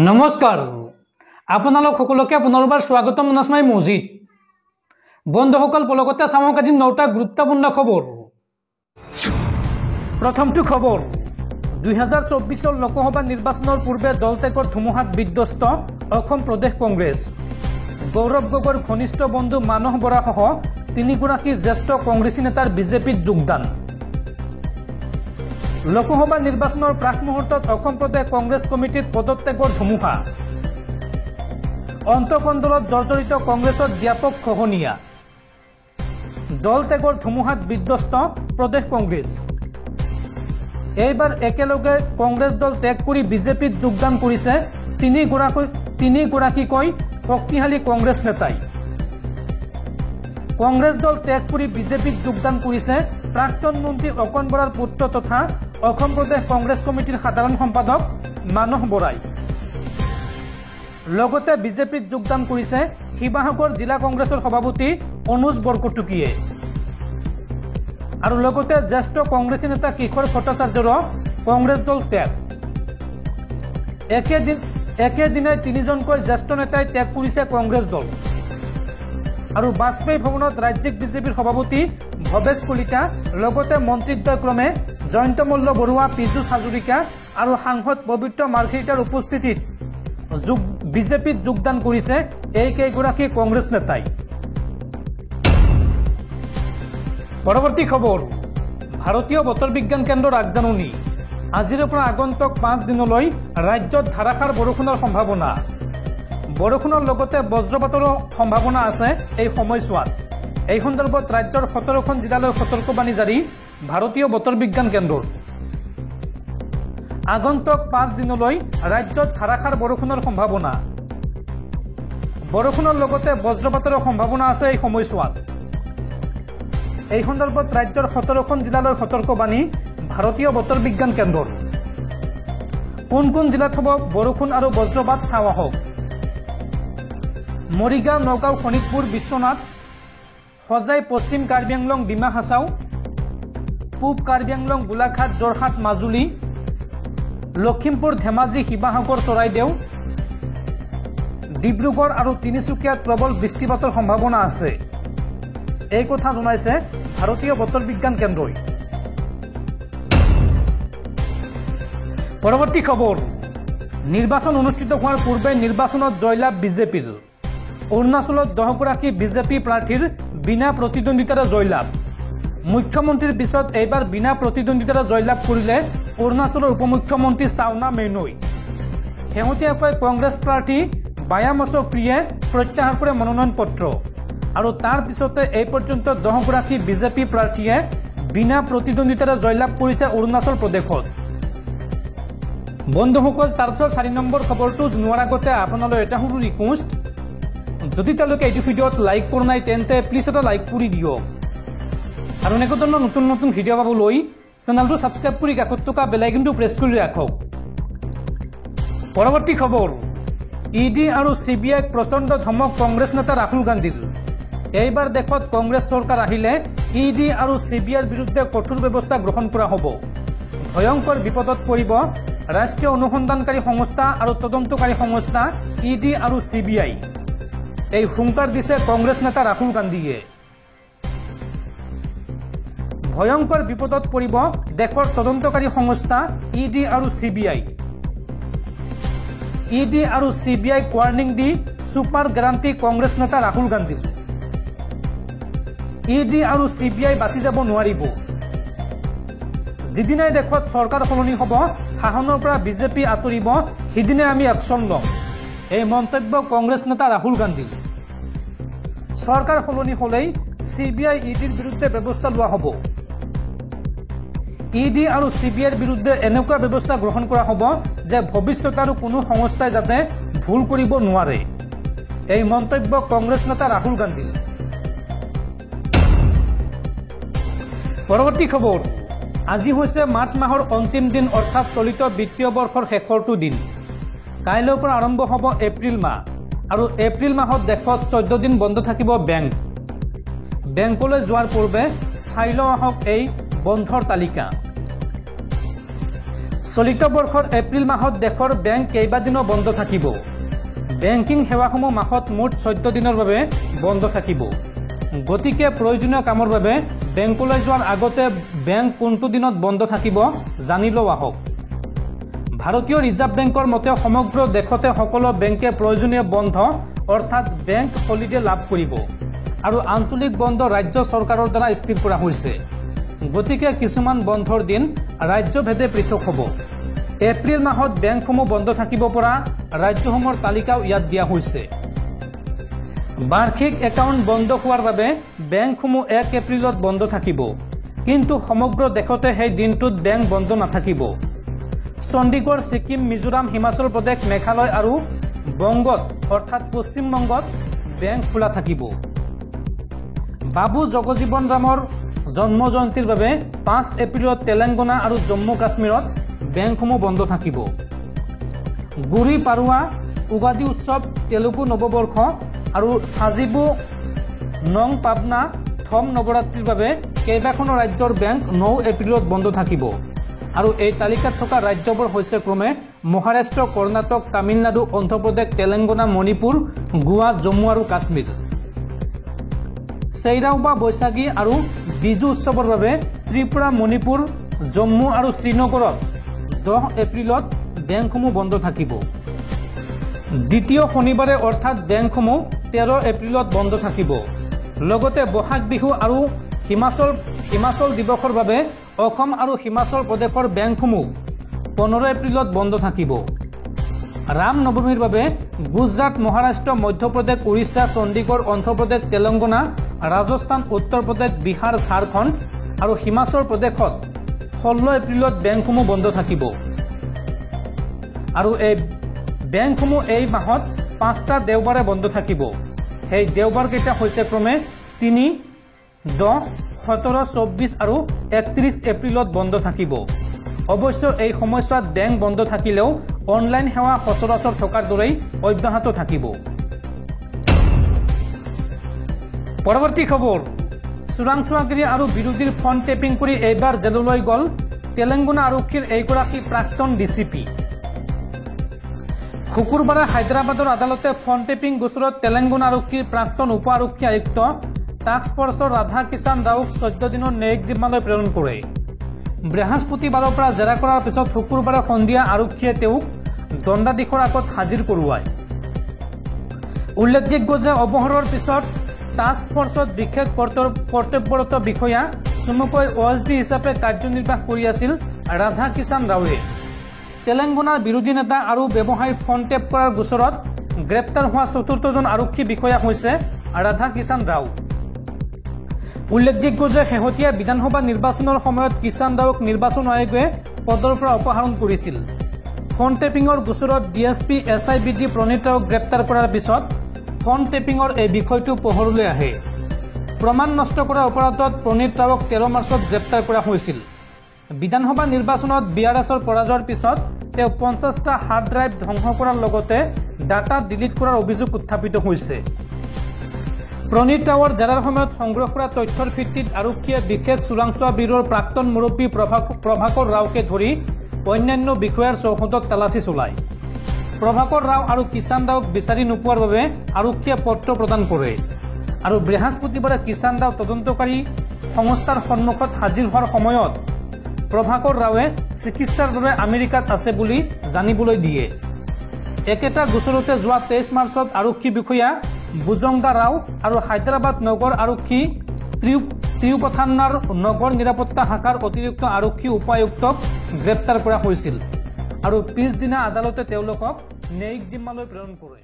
নমস্কাৰ আপোনালোক সকলোকে পুনৰবাৰ স্বাগতম নাছমাই মজিদ বন্ধুসকল পলকতে চামক আজি 9টা গুৰুত্বপূৰ্ণ খবৰ প্ৰথমটো খবৰ 2024 লোকসভা নিৰ্বাচনৰ পূৰ্বে দল ত্যাগৰ ধুমুহাত বিধ্বস্ত অসম প্ৰদেশ কংগ্ৰেছ গৌৰৱ গগৈৰ ঘনিষ্ঠ বন্ধু মানস বৰা সহ তিনিগৰাকী জ্যেষ্ঠ কংগ্ৰেছী নেতাৰ বিজেপিত যোগদান লোকসভা নিৰ্বাচনৰ প্ৰাক মুহূৰ্তত অসম প্ৰদেশ কংগ্ৰেছ কমিটিৰ পদত্যাগৰ ধুমুহা অন্তকন্দলত জৰ্জৰিত কংগ্ৰেছৰ ব্যাপক খহনীয়া দল ত্যাগৰ ধুমুহাত বিধ্বস্ত প্ৰদেশ কংগ্ৰেছ এইবাৰ একেলগে কংগ্ৰেছ দল ত্যাগ কৰি বিজেপিত যোগদান কৰিছে তিনিগৰাকীকৈ শক্তিশালী কংগ্ৰেছ নেতাই কংগ্ৰেছ দল ত্যাগ কৰি বিজেপিত যোগদান কৰিছে প্ৰাক্তন মন্ত্ৰী অকন বৰাৰ পুত্ৰ তথা অসম প্ৰদেশ কংগ্ৰেছ কমিটিৰ সাধাৰণ সম্পাদক মানস বৰাই লগতে বিজেপিত যোগদান কৰিছে শিৱসাগৰ জিলা কংগ্ৰেছৰ সভাপতি অনুজ বৰকটকীয়ে আৰু লগতে জ্যেষ্ঠ কংগ্ৰেছী নেতা কিশোৰ ভট্টাচাৰ্যৰো কংগ্ৰেছ দল ত্যাগ একেদিনাই তিনিজনকৈ জ্যেষ্ঠ নেতাই ত্যাগ কৰিছে কংগ্ৰেছ দল আৰু বাজপেয়ী ভৱনত ৰাজ্যিক বিজেপিৰ সভাপতি ভৱেশ কলিতা লগতে মন্ত্ৰীদ্বয়ক্ৰমে জয়ন্ত মল্ল বৰুৱা পীযুষ হাজৰিকা আৰু সাংসদ পবিত্ৰ মাৰ্ঘেৰিটাৰ উপস্থিতিত বিজেপিত যোগদান কৰিছে এই কেইগৰাকী কংগ্ৰেছ নেতাই পৰৱৰ্তী খবৰ ভাৰতীয় বতৰ বিজ্ঞান কেন্দ্ৰৰ আগজাননী আজিৰ পৰা আগন্তুক 5 দিনলৈ ৰাজ্যত ধাৰাসাৰ বৰষুণৰ সম্ভাৱনা বৰষুণৰ লগতে বজ্ৰপাতৰো সম্ভাৱনা আছে এই সময়ছোৱাত এই সন্দৰ্ভত ৰাজ্যৰ 17খন জিলালৈ সতৰ্কবাণী জাৰি ভাৰতীয় বতৰ বিজ্ঞান কেন্দ্ৰৰ আগন্তুক 5 দিনলৈ ৰাজ্যত ধাৰাসাৰ বৰষুণৰ সম্ভাৱনা বৰষুণৰ লগতে বজ্ৰপাতৰো সম্ভাৱনা আছে এই সময়ছোৱাত এই সন্দৰ্ভত ৰাজ্যৰ 17খন জিলালৈ সতৰ্কবাণী ভাৰতীয় বতৰ বিজ্ঞান কেন্দ্ৰৰ কোন জিলাত হ'ব বৰষুণ আৰু বজ্ৰপাত চাওঁ আহক মৰিগাঁও নগাঁও শোণিতপুৰ বিশ্বনাথ সজাই পশ্চিম কাৰ্বি আংলং ডিমা হাছাও পূব কাৰ্বি আংলং গোলাঘাট যোৰহাট মাজুলী লখিমপুৰ ধেমাজি শিৱসাগৰ চৰাইদেউ ডিব্ৰুগড় আৰু তিনিচুকীয়াত প্ৰবল বৃষ্টিপাতৰ সম্ভাৱনা আছে এই কথা জনাইছে ভাৰতীয় বতৰ বিজ্ঞান কেন্দ্ৰই পৰৱৰ্তী খবৰ নিৰ্বাচন অনুষ্ঠিত হোৱাৰ পূৰ্বে নিৰ্বাচনত জয়লাভ বিজেপিৰ অৰুণাচলত 10 গৰাকী বিজেপি প্ৰাৰ্থীৰ বিনা প্ৰতিদ্বন্দ্বিতাৰে জয়লাভ মুখ্যমন্ত্ৰীৰ পিছত এইবাৰ বিনা প্ৰতিদ্বন্দ্বিতাৰে জয়লাভ কৰিলে অৰুণাচলৰ উপমুখ্যমন্ত্ৰী চাওনা মেইনই শেহতীয়াকৈ কংগ্ৰেছ প্ৰাৰ্থী বায়ামছ প্ৰিয়ে প্ৰত্যাহাৰ কৰে মনোনয়ন পত্ৰ আৰু তাৰ পিছতে এই পৰ্যন্ত 10 গৰাকী বিজেপি প্ৰাৰ্থীয়ে বিনা প্ৰতিদ্বন্দ্বিতাৰে জয়লাভ কৰিছে অৰুণাচল প্ৰদেশত বন্ধুসকল তাৰপিছত 4 নম্বৰ খবৰটো জনোৱাৰ আগতে আপোনালৈ এটা সৰু ৰিকুৱেষ্ট যদি তেওঁলোকে এই ভিডিঅ'ত লাইক কৰা নাই তেন্তে প্লিজ এটা লাইক কৰি দিয়ক আৰু এনেকুৱা ধৰণৰ নতুন নতুন ভিডিঅ' পাবলৈ চেনেলটো ছাবস্ক্ৰাইব কৰি কাষত থকা বেল আইকনটো প্ৰেছ কৰি ৰাখক পৰৱৰ্তী খবৰ ইডি আৰু সিবিআইক প্ৰচণ্ড ধমক কংগ্ৰেছ নেতা ৰাহুল গান্ধীৰ এইবাৰ দেশত কংগ্ৰেছ চৰকাৰ আহিলে ইডি আৰু সিবিআইৰ বিৰুদ্ধে কঠোৰ ব্যৱস্থা গ্ৰহণ কৰা হ'ব ভয়ংকৰ বিপদত পৰিব ৰাষ্ট্ৰীয় অনুসন্ধানকাৰী সংস্থা আৰু তদন্তকাৰী সংস্থা ইডি আৰু সিবিআই এই হুংকাৰ দিছে কংগ্ৰেছ নেতা ৰাহুল গান্ধীয়ে ভয়ংকৰ বিপদত পৰিব দেশৰ তদন্তকাৰী সংস্থা ইডি আৰু সিবিআই ইডি আৰু সিবিআই ৱাৰ্নিং দি সুপাৰ গ্যাৰাণ্টি কংগ্ৰেছ নেতা ৰাহুল গান্ধীৰ ইডি আৰু সিবিআই বাচি যাব নোৱাৰিব যিদিনাই দেশত চৰকাৰ সলনি হ'ব শাসনৰ পৰা বিজেপি আঁতৰিব সিদিনে আমি একশ্যন ল'ম এই মন্তব্য কংগ্ৰেছ নেতা ৰাহুল গান্ধীৰ চৰকাৰ সলনি হ'লেই সিবিআই ইডিৰ বিৰুদ্ধে ব্যৱস্থা লোৱা হ'ব ইডি আৰু সিবিআইৰ বিৰুদ্ধে এনেকুৱা ব্যৱস্থা গ্ৰহণ কৰা হ'ব যে ভৱিষ্যত আৰু কোনো সংস্থাই যাতে ভুল কৰিব নোৱাৰে এই মন্তব্য কংগ্ৰেছ নেতা ৰাহুল গান্ধীৰ পৰৱৰ্তী খবৰ আজি হৈছে মাৰ্চ মাহৰ অন্তিম দিন অৰ্থাৎ চলিত বিত্তীয় বৰ্ষৰ শেষৰটো দিন কাইলৈৰ পৰা আৰম্ভ হ'ব এপ্ৰিল মাহ আৰু এপ্ৰিল মাহত দেশত 14 দিন বন্ধ থাকিব বেংকলৈ যোৱাৰ পূৰ্বে চাই লওঁ আহক এই বন্ধৰ তালিকা চলিত বৰ্ষৰ এপ্ৰিল মাহত দেশৰ বেংক কেইবাদিনো বন্ধ থাকিব। বেংকিং সেৱাসমূহ মাহত মুঠ 14 দিনৰ বাবে বন্ধ থাকিব। গতিকে প্ৰয়োজনীয় কামৰ বাবে বেংকলৈ যোৱাৰ আগতে বেংক কোনটো দিনত বন্ধ থাকিব জানি লওঁ আহক। ভাৰতীয় ৰিজাৰ্ভ বেংকৰ মতে সমগ্ৰ দেশতে সকলো বেংকে প্ৰয়োজনীয় বন্ধ অৰ্থাৎ বেংক হলিডে লাভ কৰিব আৰু আঞ্চলিক বন্ধ ৰাজ্য চৰকাৰৰ দ্বাৰা স্থিৰ কৰা হৈছে। গতিকে কিছুমান বন্ধৰ দিন ৰাজ্যভেদে পৃথক হ'ব। এপ্ৰিল মাহত বেংকসমূহ বন্ধ থাকিব পৰা ৰাজ্যসমূহৰ তালিকাও ইয়াত দিয়া হৈছে। বাৰ্ষিক একাউণ্ট বন্ধ হোৱাৰ বাবে বেংকসমূহ 1 এপ্ৰিলত বন্ধ থাকিব, কিন্তু সমগ্ৰ দেশতে সেই দিনটোত বেংক বন্ধ নাথাকিব। চণ্ডীগড়, ছিকিম, মিজোৰাম, হিমাচল প্ৰদেশ, মেঘালয় আৰু বংগত অৰ্থাৎ পশ্চিমবংগত বেংক খোলা থাকিব। বাবু জগজীৱন ৰামৰ জন্ম জয়ন্তীৰ বাবে 5 এপ্ৰিলত তেলেংগানা আৰু জম্মু কাশ্মীৰত বেংকসমূহ বন্ধ থাকিব। গুড়ি পাড়ৱা, উগাদি উৎসৱ, তেলেগু নৱবৰ্ষ আৰু সাজিবু নং পাবনা থম নৱৰাত্ৰিৰ বাবে কেইবাখনো ৰাজ্যৰ বেংক 9 এপ্ৰিলত বন্ধ থাকিব আৰু এই তালিকাত থকা ৰাজ্যবোৰ হৈছে ক্ৰমে মহাৰাষ্ট্ৰ, কৰ্ণাটক, তামিলনাডু, অন্ধ্ৰপ্ৰদেশ, তেলেংগানা, মণিপুৰ, গোৱা, জম্মু আৰু কাশ্মীৰ। চেইৰাও বা বৈশাখী আৰু বিজু উৎসৱৰ বাবে ত্ৰিপুৰা, মণিপুৰ, জম্মু আৰু শ্ৰীনগৰত 10 এপ্ৰিলত বেংকসমূহ বন্ধ থাকিব। দ্বিতীয় শনিবাৰে অৰ্থাৎ বেংকসমূহ 13 এপ্ৰিলত বন্ধ থাকিব। লগতে বহাগ বিহু আৰু হিমাচল দিৱসৰ বাবে অসম আৰু হিমাচল প্ৰদেশৰ বেংকসমূহ 15 এপ্ৰিলত বন্ধ থাকিব। ৰাম নৱমীৰ বাবে গুজৰাট, মহাৰাষ্ট্ৰ, মধ্যপ্ৰদেশ, উৰিষ্যা, চণ্ডীগড়, অন্ধ্ৰপ্ৰদেশ, তেলেংগানা, ৰাজস্থান, উত্তৰ প্ৰদেশ, বিহাৰ, ঝাৰখণ্ড আৰু হিমাচল প্ৰদেশত 16 এপ্ৰিলত বেংকসমূহ বন্ধ থাকিব। আৰু এই বেংকসমূহ এই মাহত 5টা দেওবাৰে বন্ধ থাকিব। সেই দেওবাৰকেইটা হৈছে ক্ৰমে 3, 10, 17, 24 আৰু 31 এপ্ৰিলত বন্ধ থাকিব। অৱশ্য এই সময়ছোৱাত বেংক বন্ধ থাকিলেও অনলাইন সেৱা সচৰাচৰ থকাৰ দৰেই অব্যাহত থাকিব। পৰৱৰ্তী খবৰ, চোৰাংচোৱাগিৰি আৰু বিৰোধীৰ ফোন টেপিং কৰি এইবাৰ জেললৈ গ'ল তেলেংগানা আৰক্ষীৰ এইগৰাকী প্ৰাক্তন ডিচিপি। শুকুৰবাৰে হায়দৰাবাদৰ আদালতে ফোন টেপিং গোচৰত তেলেংগানা আৰক্ষীৰ প্ৰাক্তন উপ আৰক্ষী আয়ুক্ত টাস্ক ফৰ্চৰ ৰাধা কিষাণ ৰাওক 14 দিনৰ ন্যায়িক জিম্মালৈ প্ৰেৰণ কৰে। বৃহস্পতিবাৰৰ পৰা জেৰা কৰাৰ পিছত শুকুৰবাৰে সন্ধিয়া আৰক্ষীয়ে তেওঁক দণ্ডাধীশৰ আগত হাজিৰ কৰোৱায়। উল্লেখযোগ্য যে অৱসৰৰ পিছত টাস্ক ফৰ্চত বিশেষ কৰ্তব্যৰত বিষয়া চমুকৈ OSD হিচাপে কাৰ্যনিৰ্বাহ কৰি আছিল ৰাধা কিষাণ ৰাওৱে। তেলেংগানাৰ বিৰোধী নেতা আৰু ব্যৱসায়ীৰ ফোন টেপ কৰাৰ গোচৰত গ্ৰেপ্তাৰ হোৱা 4ৰ্থজন আৰক্ষী বিষয়া হৈছে ৰাধা কিষাণ ৰাও। উল্লেখযোগ্য যে শেহতীয়া বিধানসভা নিৰ্বাচনৰ সময়ত কিষাণ ৰাওক নিৰ্বাচন আয়োগে পদৰ পৰা অপসাৰণ কৰিছিল। ফোন টেপিঙৰ গোচৰত DSP SIBD প্ৰণীত ৰাওক গ্ৰেপ্তাৰ কৰাৰ পিছত ফোন টেপিঙৰ এই বিষয়টো পোহৰলৈ আহে। প্ৰমাণ নষ্ট কৰাৰ অপৰাধত প্ৰণীত ৰাওক 13 মাৰ্চত গ্ৰেপ্তাৰ কৰা হৈছিল। বিধানসভা নিৰ্বাচনত BRSৰ পৰাজয়ৰ পিছত তেওঁ 50টা হাৰ্ড ড্ৰাইভ ধ্বংস কৰাৰ লগতে ডাটা ডিলিট কৰাৰ অভিযোগ উত্থাপিত হৈছে। প্ৰণীত ৰাওৰ জেৰাৰ সময়ত সংগ্ৰহ কৰা তথ্যৰ ভিত্তিত আৰক্ষীয়ে বিশেষ চোৰাংচোৱা ব্যুৰোৰ প্ৰাক্তন মুৰব্বী প্ৰভাকৰ ৰাওকে ধৰি অন্যান্য বিষয়াৰ চৌহদত তালাচী চলায়। প্ৰভাকৰ ৰাও আৰু কিষাণ ৰাওক বিচাৰি নোপোৱাৰ বাবে আৰক্ষীয়ে পত্ৰ প্ৰদান কৰে আৰু বৃহস্পতিবাৰে কিষাণ ৰাও তদন্তকাৰী সংস্থাৰ সন্মুখত হাজিৰ হোৱাৰ সময়ত প্ৰভাকৰ ৰাওৱে চিকিৎসাৰ বাবে আমেৰিকাত আছে বুলি জানিবলৈ দিয়ে। একেটা গোচৰতে যোৱা 23 মাৰ্চত আৰক্ষী বিষয়া বুজংগা ৰাও আৰু হায়দৰাবাদ নগৰ আৰক্ষী ত্ৰিউপথান্নাৰ নগৰ নিৰাপত্তা শাখাৰ অতিৰিক্ত আৰক্ষী উপায়ুক্তক গ্ৰেপ্তাৰ কৰা হৈছিল আৰু পিছদিনা আদালতে তেওঁলোকক ন্যায়িক জিম্মালৈ প্ৰেৰণ কৰে।